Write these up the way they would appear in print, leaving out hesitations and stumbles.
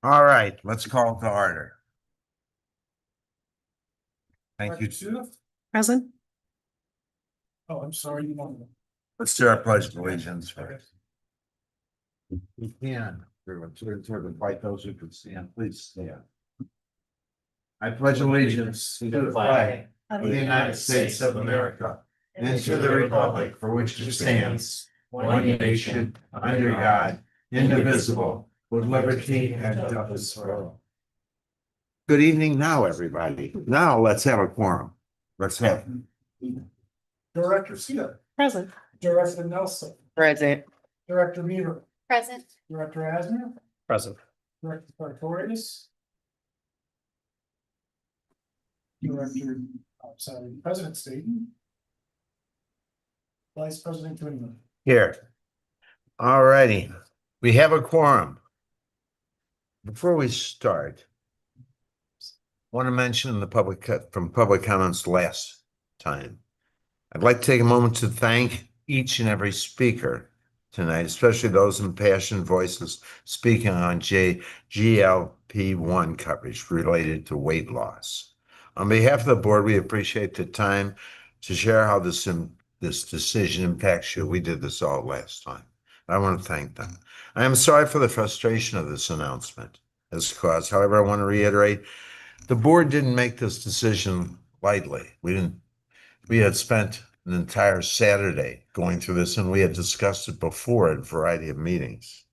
All right, let's call to order. Thank you. Present. Oh, I'm sorry, you want. Let's do our pledge of allegiance first. We can, everyone, to invite those who can stand, please stand. I pledge allegiance to the flag of the United States of America and to the republic for which it stands, one nation, under God, indivisible, with liberty and justice for all. Good evening now, everybody. Now let's have a quorum. Let's have. Director Sealer, Present. Director Nelson, Present. Director Meaver, Present. Director Asner, Present. Director Sartorius. Director, President Staten. Vice President Twinman. Here. All righty, we have a quorum. Before we start, I want to mention the public comments last time. I'd like to take a moment to thank each and every speaker tonight, especially those impassioned voices speaking on GLP-1 coverage related to weight loss. On behalf of the board, we appreciate the time to share how this decision impacts you. We did this all last time. I want to thank them. I am sorry for the frustration of this announcement has caused. However, I want to reiterate, the board didn't make this decision lightly. We had spent an entire Saturday going through this, and we had discussed it before in a variety of meetings.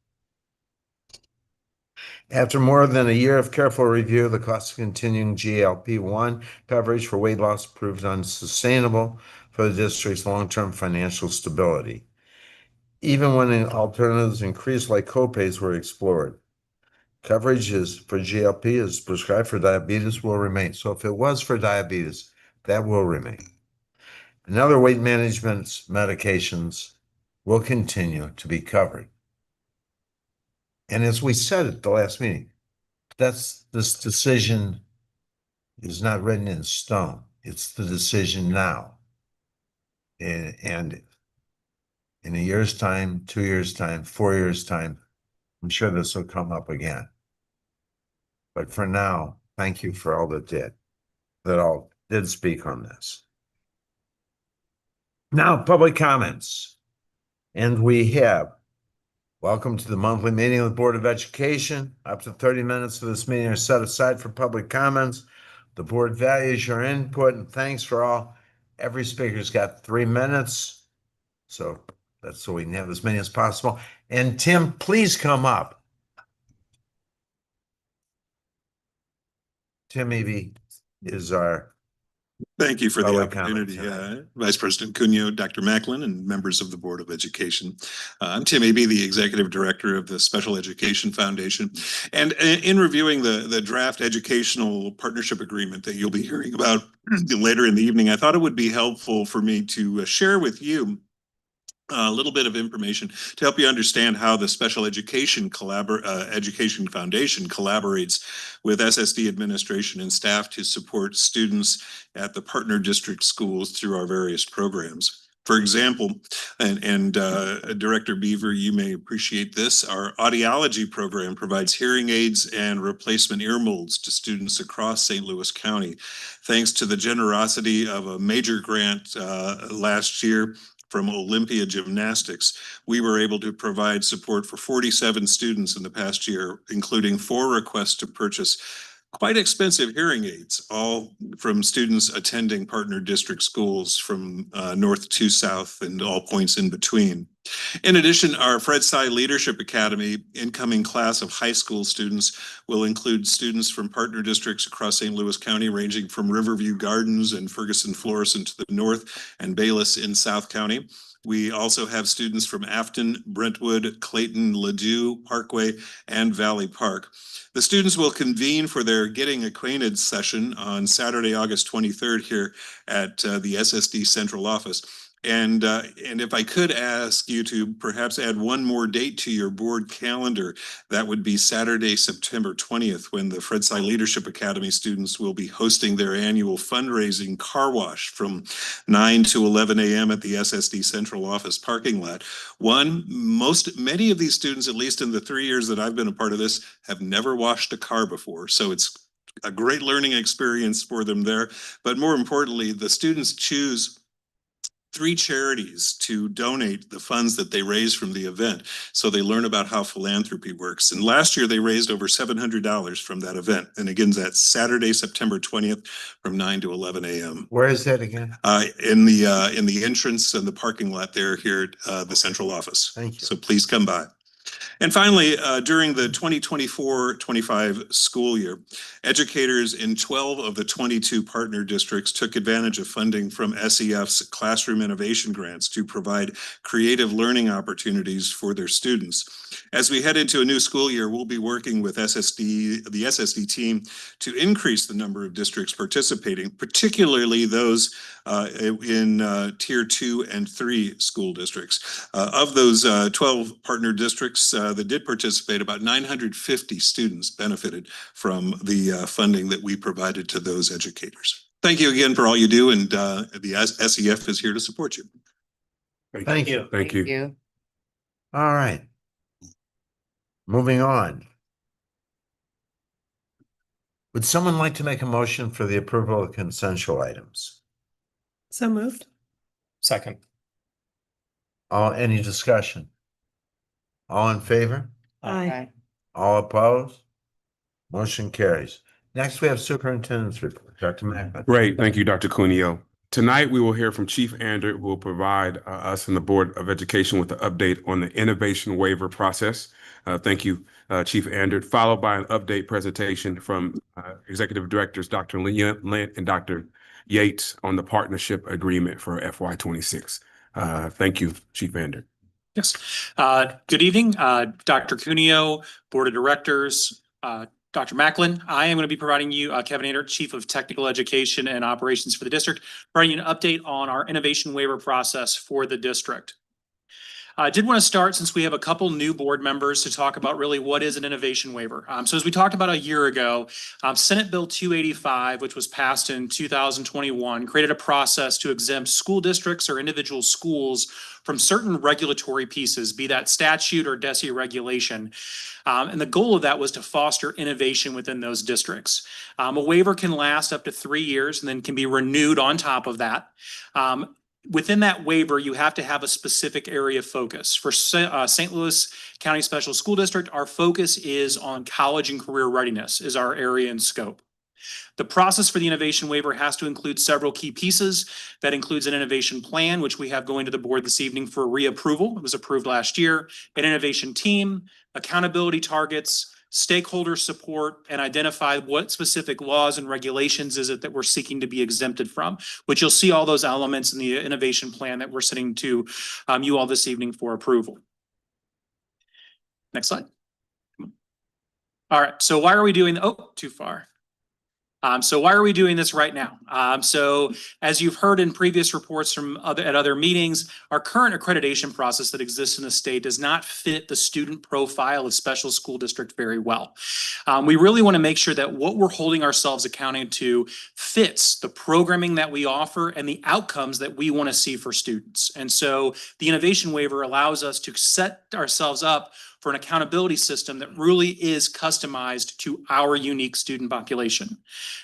After more than a year of careful review, the cost of continuing GLP-1 coverage for weight loss proved unsustainable for the district's long-term financial stability, even when alternatives increased like copays were explored. Coverage for GLP is prescribed for diabetes will remain. So if it was for diabetes, that will remain. And other weight management medications will continue to be covered. And as we said at the last meeting, this decision is not written in stone. It's the decision now. And in a year's time, 2 years' time, 4 years' time, I'm sure this will come up again. But for now, thank you for all that all did speak on this. Now, public comments. And we have, welcome to the monthly meeting of the Board of Education. Up to 30 minutes of this meeting are set aside for public comments. The board values your input and thanks for all. Every speaker's got 3 minutes. So that's so we can have as many as possible. And Tim, please come up. Tim Eby is our. Thank you for the opportunity, Vice President Cuneo, Dr. Macklin, and members of the Board of Education. I'm Tim Eby, the Executive Director of the Special Education Foundation. And in reviewing the draft educational partnership agreement that you'll be hearing about later in the evening, I thought it would be helpful for me to share with you a little bit of information to help you understand how the Special Education Education Foundation collaborates with SSD administration and staff to support students at the partner district schools through our various programs. For example, and Director Beaver, you may appreciate this, our audiology program provides hearing aids and replacement ear molds to students across St. Louis County. Thanks to the generosity of a major grant last year from Olympia Gymnastics, we were able to provide support for 47 students in the past year, including 4 requests to purchase quite expensive hearing aids, all from students attending partner district schools from north to south and all points in between. In addition, our Fred Sy Leadership Academy incoming class of high school students will include students from partner districts across St. Louis County, ranging from Riverview Gardens and Ferguson Florissant to the north and Bayless in South County. We also have students from Afton, Brentwood, Clayton, Ladue, Parkway, and Valley Park. The students will convene for their Getting Acquainted session on Saturday, August 23rd here at the SSD Central Office. And if I could ask you to perhaps add one more date to your board calendar, that would be Saturday, September 20th, when the Fred Sy Leadership Academy students will be hosting their annual fundraising car wash from 9 to 11 a.m. at the SSD Central Office parking lot. Many of these students, at least in the 3 years that I've been a part of this, have never washed a car before. So it's a great learning experience for them there. But more importantly, the students choose 3 charities to donate the funds that they raise from the event. So they learn about how philanthropy works. And last year they raised over $700 from that event. And again, that's Saturday, September 20th from 9 to 11 a.m. Where is that again? In the entrance and the parking lot there here at the central office. Thank you. So please come by. And finally, during the 2024-25 school year, educators in 12 of the 22 partner districts took advantage of funding from SEF's Classroom Innovation Grants to provide creative learning opportunities for their students. As we head into a new school year, we'll be working with the SSD team to increase the number of districts participating, particularly those in Tier 2 and 3 school districts. Of those 12 partner districts that did participate, about 950 students benefited from the funding that we provided to those educators. Thank you again for all you do, and the SEF is here to support you. Thank you. Thank you. All right. Moving on. Would someone like to make a motion for the approval of consensual items? So moved. Second. Any discussion? All in favor? Aye. All opposed? Motion carries. Next, we have superintendent's report. Dr. Macklin. Great. Thank you, Dr. Cuneo. Tonight, we will hear from Chief Andrew, who will provide us and the Board of Education with an update on the innovation waiver process. Thank you, Chief Andrew, followed by an update presentation from Executive Directors Dr. Lynn and Dr. Yates on the partnership agreement for FY26. Thank you, Chief Andrew. Yes. Good evening, Dr. Cuneo, Board of Directors, Dr. Macklin. I am going to be providing you, Kevin Ander, Chief of Technical Education and Operations for the district, providing you an update on our innovation waiver process for the district. I did want to start, since we have a couple new board members, to talk about really what is an innovation waiver. So as we talked about a year ago, Senate Bill 285, which was passed in 2021, created a process to exempt school districts or individual schools from certain regulatory pieces, be that statute or DESE regulation. And the goal of that was to foster innovation within those districts. A waiver can last up to 3 years and then can be renewed on top of that. Within that waiver, you have to have a specific area of focus. For St. Louis County Special School District, our focus is on college and career readiness is our area and scope. The process for the innovation waiver has to include several key pieces. That includes an innovation plan, which we have going to the board this evening for reapproval. It was approved last year. An innovation team, accountability targets, stakeholder support, and identify what specific laws and regulations is it that we're seeking to be exempted from, which you'll see all those elements in the innovation plan that we're sending to you all this evening for approval. Next slide. All right, so why are we doing, too far. So why are we doing this right now? So as you've heard in previous reports from other meetings, our current accreditation process that exists in the state does not fit the student profile of special school district very well. We really want to make sure that what we're holding ourselves accountable to fits the programming that we offer and the outcomes that we want to see for students. And so the innovation waiver allows us to set ourselves up for an accountability system that really is customized to our unique student population.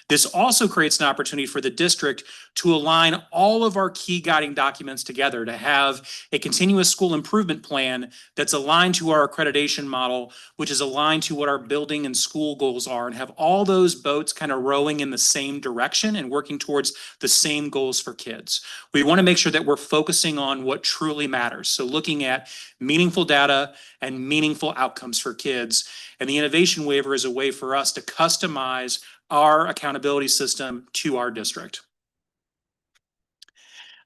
This also creates an opportunity for the district to align all of our key guiding documents together to have a continuous school improvement plan that's aligned to our accreditation model, which is aligned to what our building and school goals are, and have all those boats kind of rowing in the same direction and working towards the same goals for kids. We want to make sure that we're focusing on what truly matters. So looking at meaningful data and meaningful outcomes for kids. And the innovation waiver is a way for us to customize our accountability system to our district.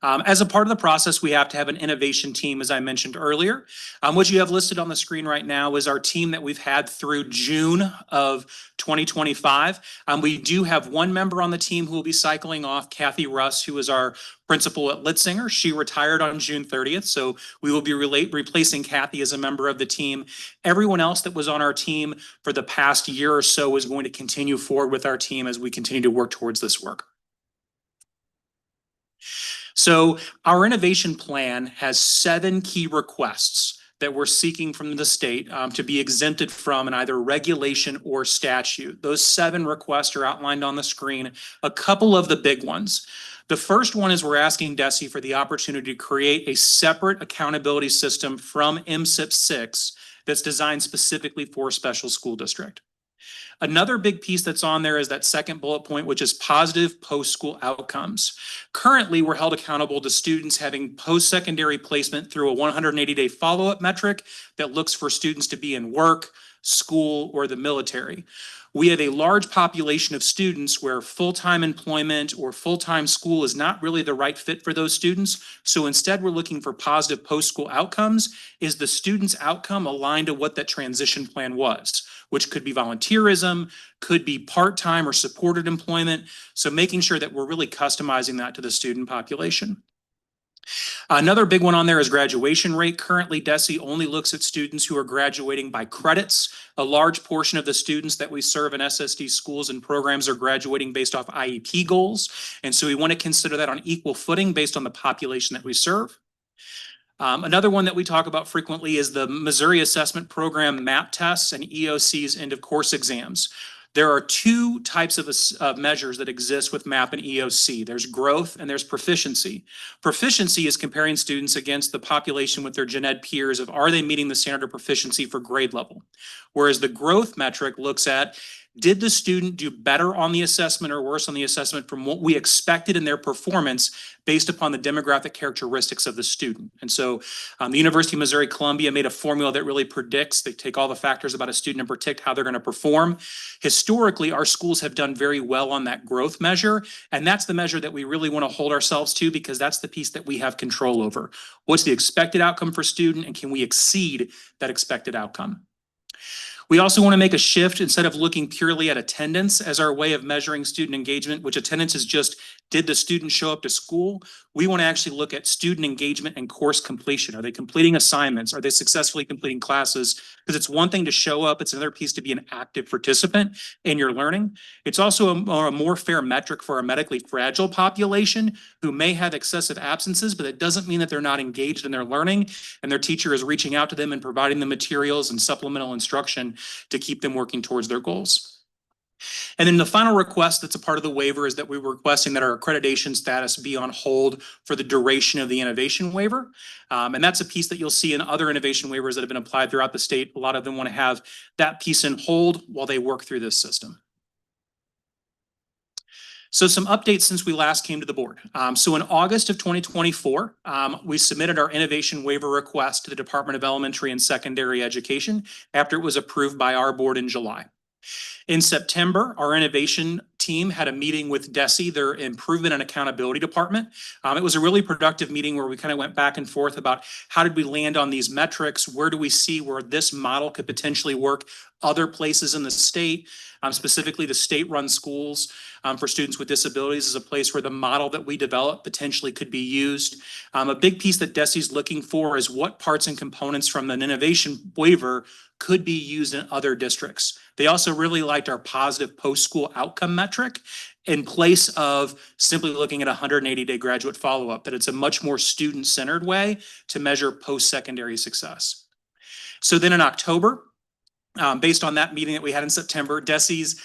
As a part of the process, we have to have an innovation team, as I mentioned earlier. What you have listed on the screen right now is our team that we've had through June of 2025. We do have one member on the team who will be cycling off, Kathy Russ, who is our principal at Litzinger. She retired on June 30th, so we will be replacing Kathy as a member of the team. Everyone else that was on our team for the past year or so is going to continue forward with our team as we continue to work towards this work. So our innovation plan has 7 key requests that we're seeking from the state to be exempted from in either regulation or statute. Those 7 requests are outlined on the screen. A couple of the big ones. The first one is we're asking DESE for the opportunity to create a separate accountability system from MSIP 6 that's designed specifically for a special school district. Another big piece that's on there is that second bullet point, which is positive post-school outcomes. Currently, we're held accountable to students having post-secondary placement through a 180-day follow-up metric that looks for students to be in work, school, or the military. We have a large population of students where full-time employment or full-time school is not really the right fit for those students. So instead, we're looking for positive post-school outcomes. Is the student's outcome aligned to what that transition plan was, which could be volunteerism, could be part-time or supported employment. So making sure that we're really customizing that to the student population. Another big one on there is graduation rate. Currently, DESE only looks at students who are graduating by credits. A large portion of the students that we serve in SSD schools and programs are graduating based off IEP goals. And so we want to consider that on equal footing based on the population that we serve. Another one that we talk about frequently is the Missouri Assessment Program MAP tests and EOC's end of course exams. There are 2 types of measures that exist with MAP and EOC. There's growth and there's proficiency. Proficiency is comparing students against the population with their gen ed peers of are they meeting the standard of proficiency for grade level? Whereas the growth metric looks at did the student do better on the assessment or worse on the assessment from what we expected in their performance based upon the demographic characteristics of the student? And so the University of Missouri Columbia made a formula that really predicts, they take all the factors about a student and predict how they're going to perform. Historically, our schools have done very well on that growth measure. And that's the measure that we really want to hold ourselves to because that's the piece that we have control over. What's the expected outcome for student and can we exceed that expected outcome? We also want to make a shift instead of looking purely at attendance as our way of measuring student engagement, which attendance is just, did the student show up to school? We want to actually look at student engagement and course completion. Are they completing assignments? Are they successfully completing classes? Because it's one thing to show up, it's another piece to be an active participant in your learning. It's also a more fair metric for a medically fragile population who may have excessive absences, but it doesn't mean that they're not engaged in their learning and their teacher is reaching out to them and providing the materials and supplemental instruction to keep them working towards their goals. And then the final request that's a part of the waiver is that we were requesting that our accreditation status be on hold for the duration of the innovation waiver. And that's a piece that you'll see in other innovation waivers that have been applied throughout the state. A lot of them want to have that piece in hold while they work through this system. So some updates since we last came to the board. So in August of 2024, we submitted our innovation waiver request to the Department of Elementary and Secondary Education after it was approved by our board in July. In September, our innovation team had a meeting with DESE, their improvement and accountability department. It was a really productive meeting where we kind of went back and forth about how did we land on these metrics? Where do we see where this model could potentially work other places in the state? Specifically, the state-run schools for students with disabilities is a place where the model that we develop potentially could be used. A big piece that DESE is looking for is what parts and components from an innovation waiver could be used in other districts. They also really liked our positive post-school outcome metric in place of simply looking at a 180-day graduate follow-up, that it's a much more student-centered way to measure post-secondary success. So then in October, based on that meeting that we had in September, DESE's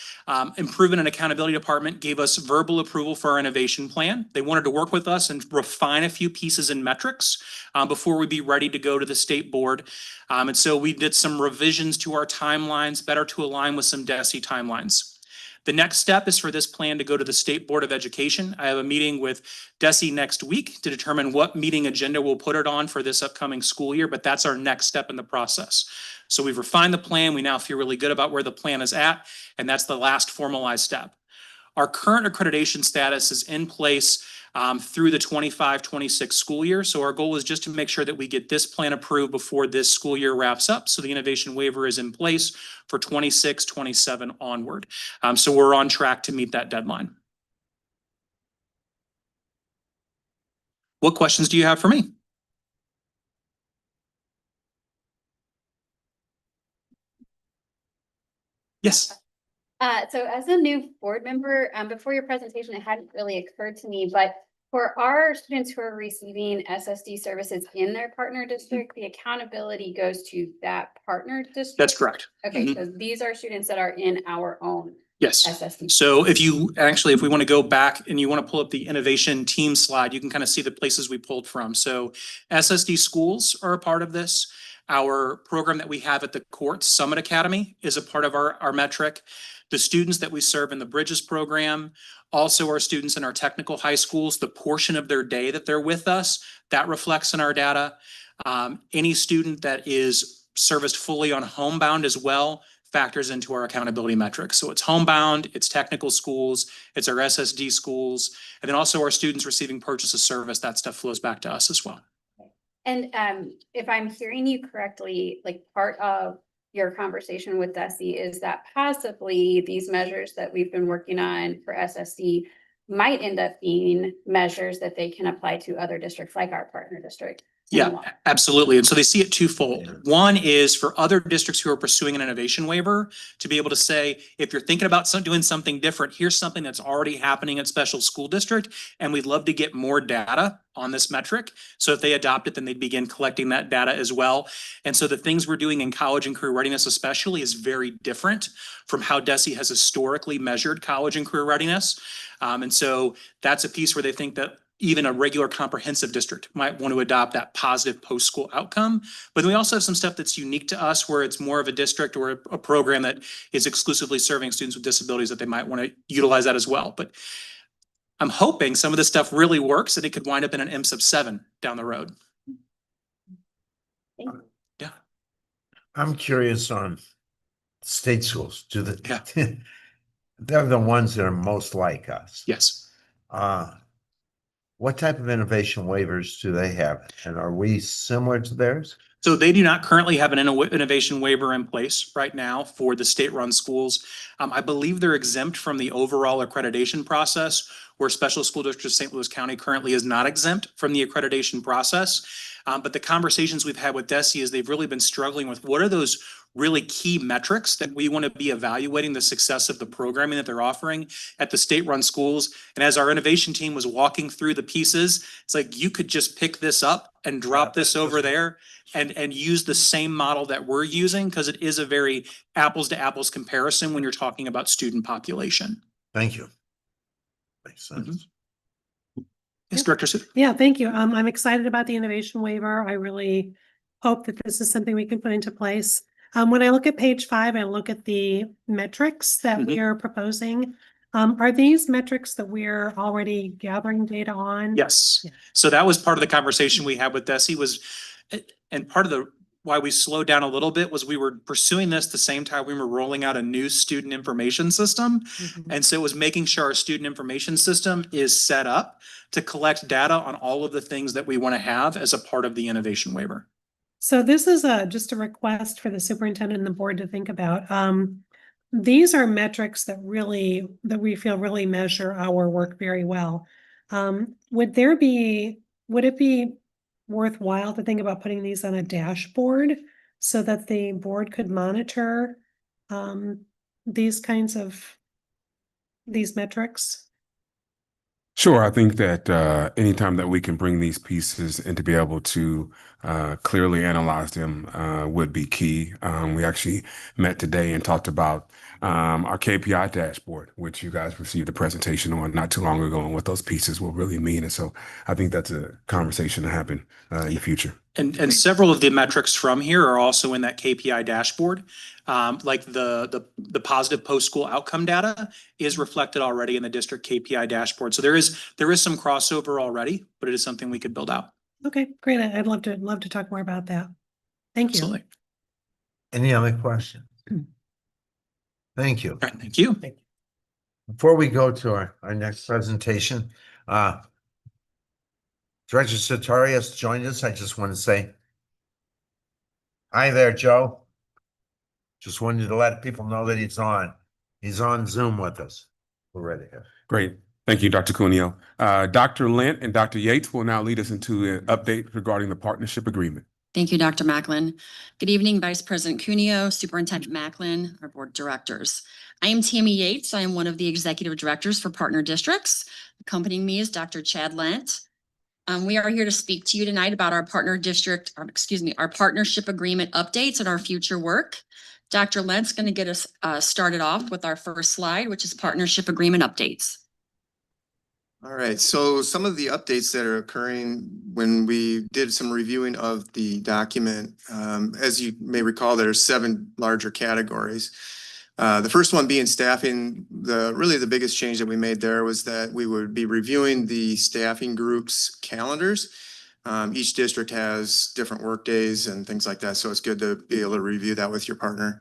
Improvement and Accountability Department gave us verbal approval for our innovation plan. They wanted to work with us and refine a few pieces and metrics before we'd be ready to go to the state board. And so we did some revisions to our timelines, better to align with some DESE timelines. The next step is for this plan to go to the State Board of Education. I have a meeting with DESE next week to determine what meeting agenda we'll put it on for this upcoming school year, but that's our next step in the process. So we've refined the plan. We now feel really good about where the plan is at, and that's the last formalized step. Our current accreditation status is in place through the 25-26 school year. So our goal is just to make sure that we get this plan approved before this school year wraps up. So the innovation waiver is in place for 26-27 onward. So we're on track to meet that deadline. What questions do you have for me? Yes. So as a new board member, before your presentation, it hadn't really occurred to me, but for our students who are receiving SSD services in their partner district, the accountability goes to that partner district? That's correct. Okay, so these are students that are in our own Yes. SSD. So if we want to go back and you want to pull up the innovation team slide, you can kind of see the places we pulled from. So SSD schools are a part of this. Our program that we have at the courts, Summit Academy, is a part of our metric. The students that we serve in the Bridges program, also our students in our technical high schools, the portion of their day that they're with us, that reflects in our data. Any student that is serviced fully on homebound as well factors into our accountability metrics. So it's homebound, it's technical schools, it's our SSD schools, and then also our students receiving purchase of service, that stuff flows back to us as well. And if I'm hearing you correctly, like part of your conversation with Desi is that possibly these measures that we've been working on for SSD might end up being measures that they can apply to other districts like our partner district. Yeah, absolutely. And so they see it twofold. One is for other districts who are pursuing an innovation waiver to be able to say, if you're thinking about doing something different, here's something that's already happening at special school district, and we'd love to get more data on this metric. So if they adopt it, then they'd begin collecting that data as well. And so the things we're doing in college and career readiness especially is very different from how DESE has historically measured college and career readiness. And so that's a piece where they think that even a regular comprehensive district might want to adopt that positive post-school outcome. But we also have some stuff that's unique to us where it's more of a district or a program that is exclusively serving students with disabilities that they might want to utilize that as well. But I'm hoping some of this stuff really works and it could wind up in an MSIP 7 down the road. Yeah. I'm curious on state schools. They're the ones that are most like us. Yes. What type of innovation waivers do they have? And are we similar to theirs? So they do not currently have an innovation waiver in place right now for the state-run schools. I believe they're exempt from the overall accreditation process, where Special School District of St. Louis County currently is not exempt from the accreditation process. But the conversations we've had with DESE is they've really been struggling with what are those really key metrics that we want to be evaluating the success of the programming that they're offering at the state-run schools. And as our innovation team was walking through the pieces, it's like you could just pick this up and drop this over there and use the same model that we're using, because it is a very apples to apples comparison when you're talking about student population. Thank you. Makes sense. Yes, Director Sue. Yeah, thank you. I'm excited about the innovation waiver. I really hope that this is something we can put into place. When I look at page 5, I look at the metrics that we are proposing. Are these metrics that we're already gathering data on? Yes. Yeah. So that was part of the conversation we had with DESE and part of why we slowed down a little bit was we were pursuing this the same time we were rolling out a new student information system. And so it was making sure our student information system is set up to collect data on all of the things that we want to have as a part of the innovation waiver. So this is just a request for the superintendent and the board to think about. These are metrics that we feel really measure our work very well. Would it be worthwhile to think about putting these on a dashboard so that the board could monitor these metrics? Sure, I think that anytime that we can bring these pieces and to be able to clearly analyze them would be key. We actually met today and talked about our KPI dashboard, which you guys received a presentation on not too long ago, and what those pieces will really mean. And so I think that's a conversation to happen in the future. And several of the metrics from here are also in that KPI dashboard. Like the positive post-school outcome data is reflected already in the district KPI dashboard. So there is some crossover already, but it is something we could build out. Okay, great. I'd love to talk more about that. Thank you. Absolutely. Any other questions? Thank you. All right, thank you. Before we go to our next presentation, Director Sartorius joined us. I just want to say hi there, Joe. Just wanted to let people know that he's on. He's on Zoom with us. We're ready here. Great. Thank you, Dr. Cuneo. Dr. Lent and Dr. Yates will now lead us into an update regarding the partnership agreement. Thank you, Dr. Macklin. Good evening, Vice President Cuneo, Superintendent Macklin, our board of directors. I am Tammy Yates. I am one of the executive directors for partner districts. Accompanying me is Dr. Chad Lent. We are here to speak to you tonight about our partner district, our partnership agreement updates and our future work. Dr. Lent's going to get us started off with our first slide, which is partnership agreement updates. All right, so some of the updates that are occurring when we did some reviewing of the document, as you may recall, there are 7 larger categories. The first one being staffing. Really the biggest change that we made there was that we would be reviewing the staffing groups' calendars. Each district has different work days and things like that, so it's good to be able to review that with your partner.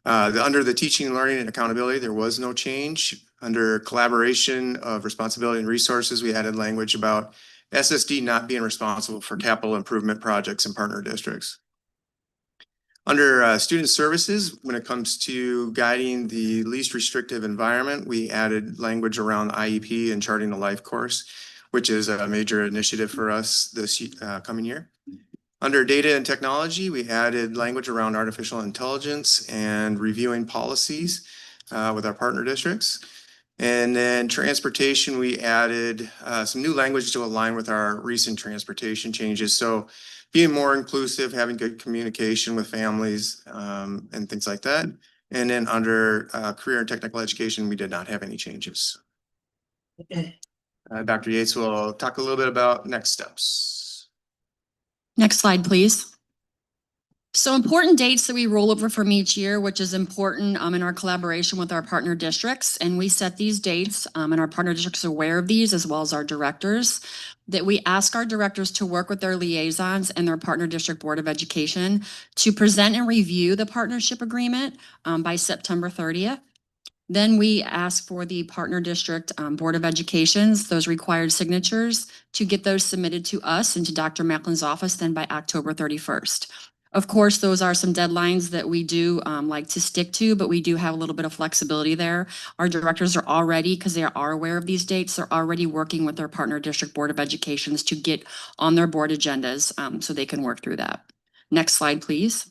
Under the teaching, learning, and accountability, there was no change. Under collaboration of responsibility and resources, we added language about SSD not being responsible for capital improvement projects in partner districts. Under student services, when it comes to guiding the least restrictive environment, we added language around IEP and charting a life course, which is a major initiative for us this coming year. Under data and technology, we added language around artificial intelligence and reviewing policies with our partner districts. And then transportation, we added some new language to align with our recent transportation changes. So being more inclusive, having good communication with families and things like that. And then under career and technical education, we did not have any changes. Dr. Yates will talk a little bit about next steps. Next slide, please. So important dates that we roll over from each year, which is important in our collaboration with our partner districts. And we set these dates and our partner districts are aware of these as well as our directors, that we ask our directors to work with their liaisons and their partner district board of education to present and review the partnership agreement by September 30th. Then we ask for the partner district board of educations, those required signatures, to get those submitted to us and to Dr. Macklin's office then by October 31st. Of course, those are some deadlines that we do like to stick to, but we do have a little bit of flexibility there. Our directors are already, because they are aware of these dates, they're already working with their partner district board of educations to get on their board agendas so they can work through that. Next slide, please.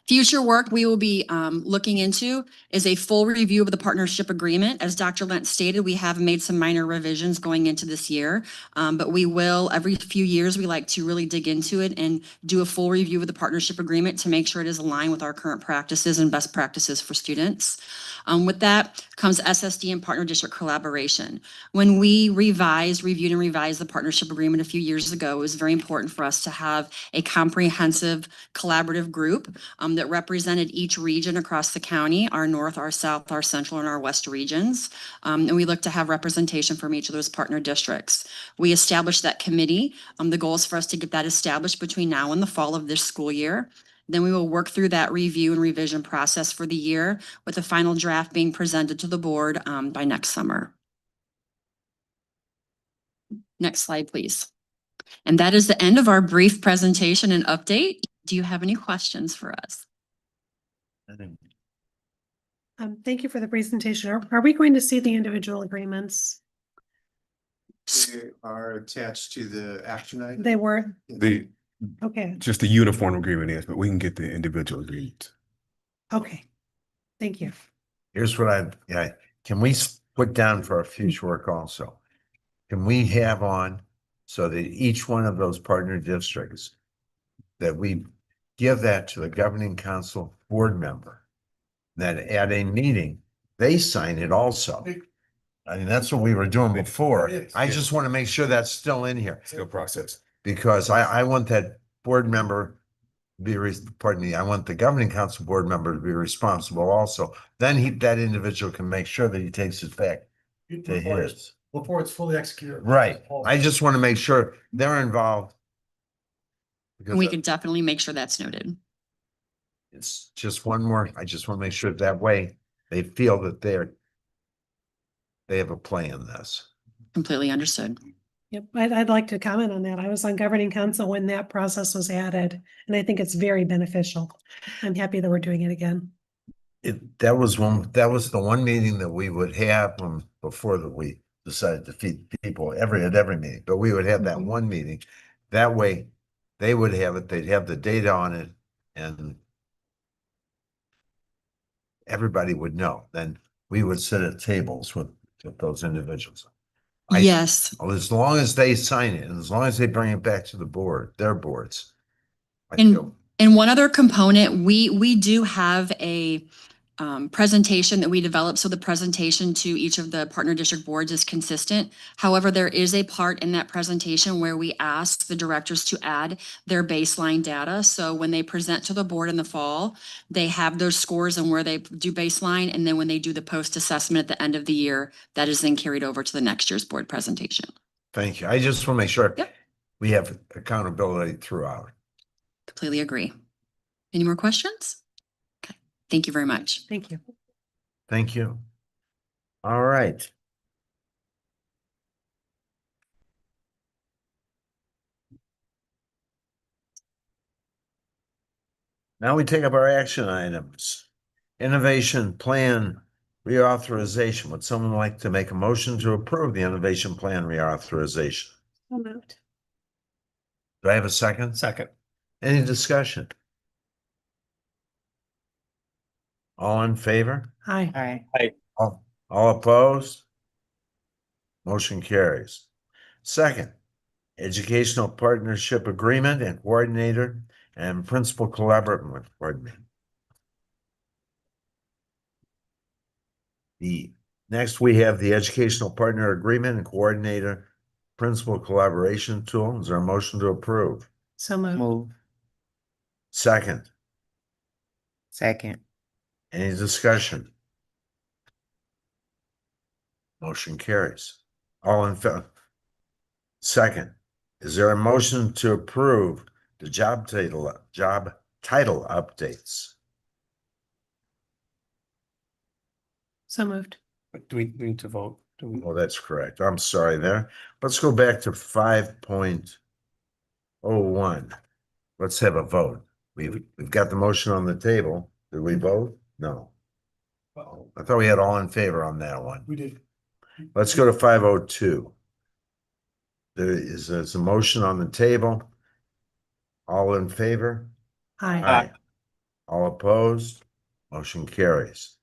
Future work we will be looking into is a full review of the partnership agreement. As Dr. Lent stated, we have made some minor revisions going into this year, but we will, every few years, we like to really dig into it and do a full review of the partnership agreement to make sure it is aligned with our current practices and best practices for students. With that comes SSD and partner district collaboration. When we reviewed and revised the partnership agreement a few years ago, it was very important for us to have a comprehensive collaborative group that represented each region across the county, our north, our south, our central, and our west regions. And we look to have representation from each of those partner districts. We established that committee. The goal is for us to get that established between now and the fall of this school year. Then we will work through that review and revision process for the year with the final draft being presented to the board by next summer. Next slide, please. And that is the end of our brief presentation and update. Do you have any questions for us? Thank you for the presentation. Are we going to see the individual agreements? They are attached to the action item. They were, The okay, just the uniform agreement is, but we can get the individual agreement. okay. Thank you. Here's what can we put down for our future work also? Can we have on so that each one of those partner districts that we give that to the governing council board member, that at a meeting, they sign it also. I mean, that's what we were doing before. I just want to make sure that's still in here. Still process. Because I want that board member I want the governing council board member to be responsible also. Then that individual can make sure that he takes it back to his. Before it's fully executed. Right. I just want to make sure they're involved. And we can definitely make sure that's noted. It's just one more. I just want to make sure that way they feel that they have a play in this. Completely understood. Yep, I'd like to comment on that. I was on governing council when that process was added, and I think it's very beneficial. I'm happy that we're doing it again. That was the one meeting that we would have before that we decided to feed people at every meeting, but we would have that Mhm. one meeting. That way they would have it, they'd have the data on it and everybody would know. Then we would sit at tables with those individuals. Yes. As long as they sign it and as long as they bring it back to the board, their boards. I And, feel and one other component, we do have a presentation that we developed. So the presentation to each of the partner district boards is consistent. However, there is a part in that presentation where we ask the directors to add their baseline data. So when they present to the board in the fall, they have those scores and where they do baseline. And then when they do the post assessment at the end of the year, that is then carried over to the next year's board presentation. thank you. I just want to make sure Yep. we have accountability throughout. Completely agree. Any more questions? Okay, thank you very much. Thank you. Thank you. All right. Now we take up our action items. Innovation plan reauthorization. Would someone like to make a motion to approve the innovation plan reauthorization? So moved. Do I have a second? Second. Any discussion? All in favor? Aye. All opposed? Motion carries. Second, educational partnership agreement and coordinator and principal collaborative coordinator. Next, we have the educational partner agreement and coordinator principal collaboration tool. Is there a motion to approve? So moved. Move. Second, Second. any discussion? Motion carries. All in favor? Second, is there a motion to approve the job title updates? So moved. Do we need to vote? Do we? Oh, that's correct. I'm sorry there. Let's go back to 5.01. Let's have a vote. We've got the motion on the table. Did we vote? No. I thought we had all in favor on that one. We did. Let's go to 502. There's a motion on the table. All in favor? Aye. All opposed? Motion carries.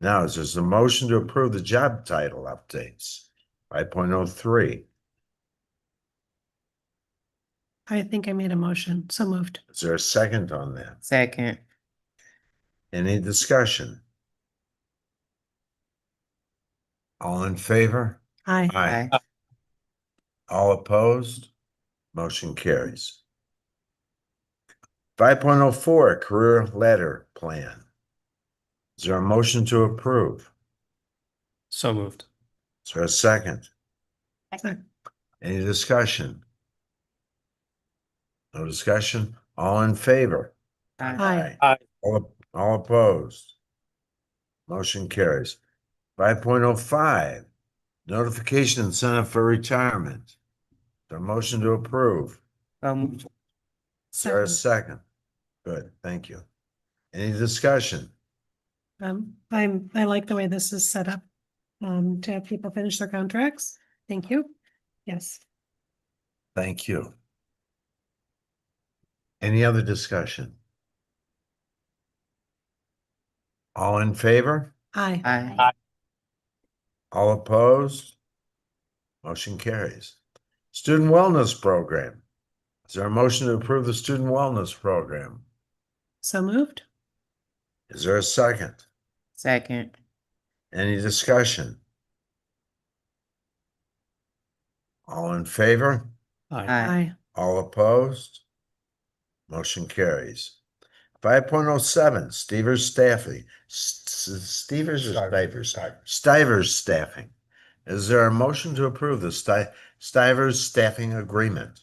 Now, is there a motion to approve the job title updates? 5.03. I think I made a motion. So moved. Is there a second on that? Second. Any discussion? All in favor? Aye. Aye. All opposed? Motion carries. 5.04, career ladder plan. Is there a motion to approve? So moved. Is there a second? Second. Any discussion? No discussion? All in favor? Aye. All opposed? Motion carries. 5.05, notification incentive for retirement. The motion to approve. Is there a second? Good, thank you. Any discussion? I like the way this is set up, to have people finish their contracts. Thank you. Yes. Thank you. Any other discussion? All in favor? Aye. Aye. All opposed? Motion carries. Student Wellness Program. Is there a motion to approve the Student Wellness Program? So moved. Is there a second? Second. Any discussion? All in favor? Aye. Aye. All opposed? Motion carries. 5.07, Stivers Staffing. Stivers or Stivers? Stivers Staffing. Is there a motion to approve the Stivers Staffing Agreement?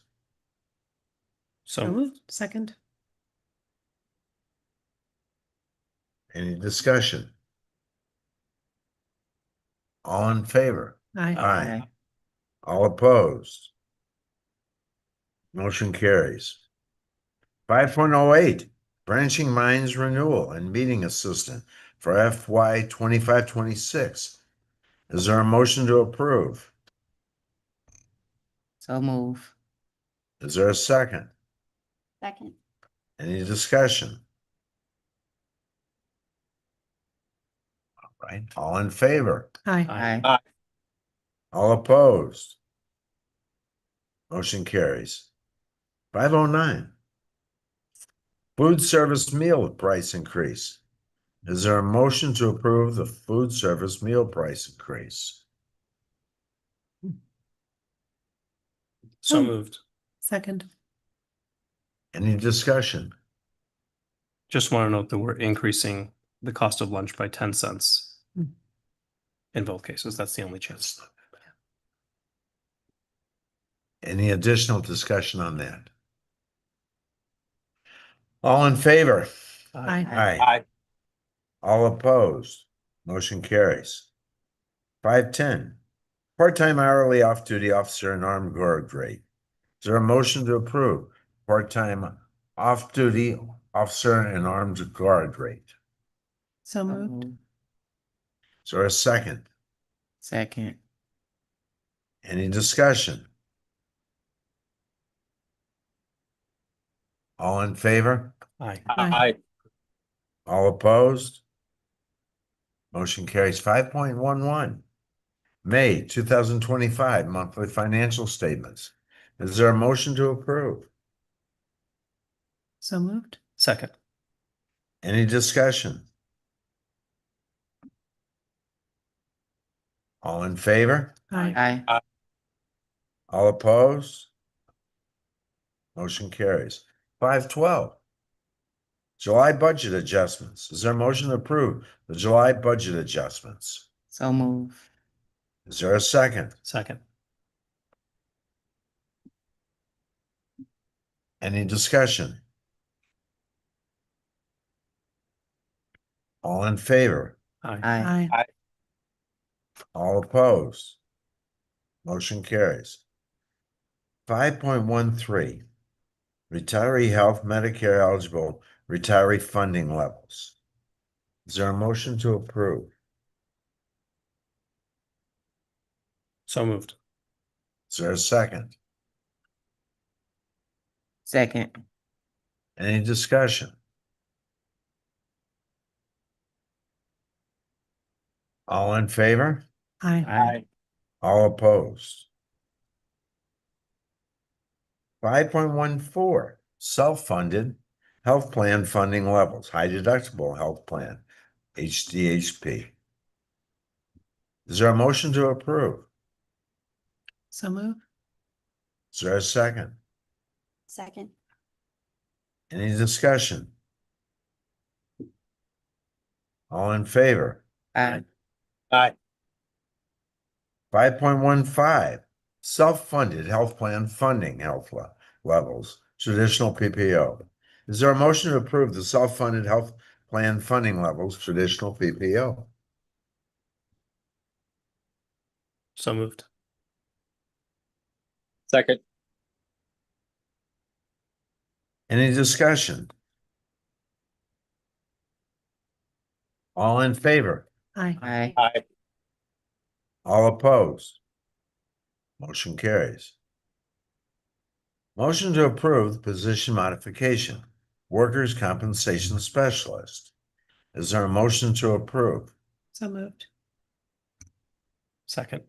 So So moved. Second. Any discussion? All in favor? Aye. Aye. All opposed? Motion carries. 5.08, Branching Minds Renewal and Meeting Assistant for FY 25-26. Is there a motion to approve? So move. Is there a second? Second. Any discussion? All right, all in favor? Aye. Aye. All opposed? Motion carries. 509, Food service meal price increase. Is there a motion to approve the food service meal price increase? So Oh. moved. Second. Any discussion? Just want to note that we're increasing the cost of lunch by 10 cents. Hmm. In both cases, that's the only change. Any additional discussion on that? All in favor? Aye. Aye. All opposed? Motion carries. 510, part-time hourly off-duty officer and armed guard rate. Is there a motion to approve part-time off-duty officer and armed guard rate? So So moved. move. Is there a second? Second. Any discussion? All in favor? Aye. Aye. All opposed? Motion carries. 5.11, May 2025 monthly financial statements. Is there a motion to approve? So moved. Second. Any discussion? All in favor? Aye. Aye. All opposed? Motion carries. 512, July budget adjustments. Is there a motion to approve the July budget adjustments? So move. Is there a second? Second. Any discussion? All in favor? Aye. Aye. Aye. All opposed? Motion carries. 5.13, retiree health Medicare eligible retiree funding levels. Is there a motion to approve? So moved. Is there a second? Second. Any discussion? All in favor? Aye. Aye. All opposed? 5.14, self-funded health plan funding levels, high deductible health plan, HDHP. Is there a motion to approve? So moved. Is there a second? Second. Any discussion? All in favor? Aye. 5.15, self-funded health plan funding levels, traditional PPO. Is there a motion to approve the self-funded health plan funding levels, traditional PPO? So moved. Second. Any discussion? All in favor? Aye. Aye. All opposed? Motion carries. Motion to approve the position modification, workers' compensation specialist. Is there a motion to approve? So moved. Second.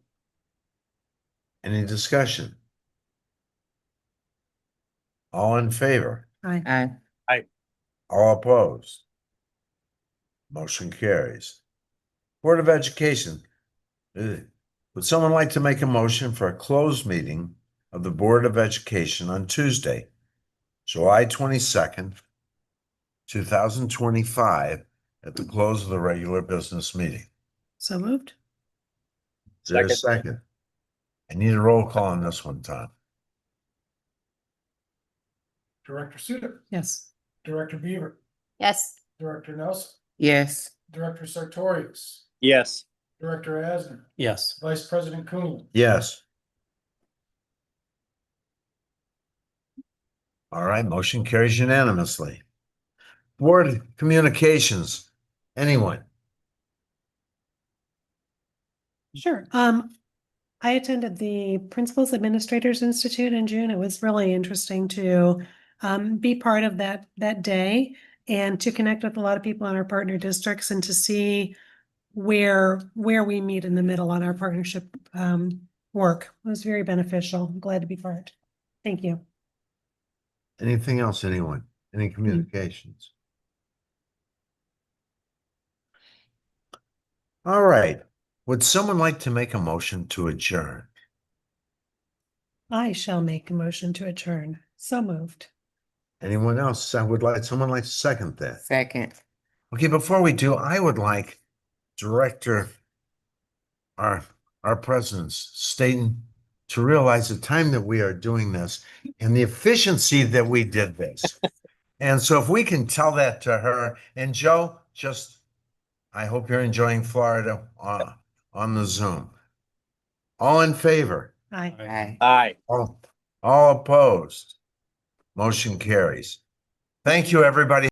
Any discussion? All in favor? Aye. Aye. All opposed? Motion carries. Board of Education. Would someone like to make a motion for a closed meeting of the Board of Education on Tuesday, July 22nd, 2025, at the close of the regular business meeting? So moved. Is there a second? I need a roll call on this one, Tom. Director Suter, Yes. Director Beaver, Yes. Director Nelson, Yes. Director Sartorius, Yes. Director Asner, Yes. Vice President Coon. Yes. All right, motion carries unanimously. Board communications, anyone? Sure. I attended the Principals Administrators Institute in June. It was really interesting to be part of that day and to connect with a lot of people in our partner districts and to see where we meet in the middle on our partnership work. It was very beneficial. I'm glad to be part. Thank you. Anything else, anyone? Any communications? All right. Would someone like to make a motion to adjourn? I shall make a motion to adjourn. So moved. Anyone else? Someone like to second that? Second. Okay, before we do, I would like Director, our presidents, Staten, to realize the time that we are doing this and the efficiency that we did this. And so if we can tell that to her, and Joe, I hope you're enjoying Florida on the Zoom. All in favor? Aye. Aye. All opposed? Motion carries. Thank you, everybody.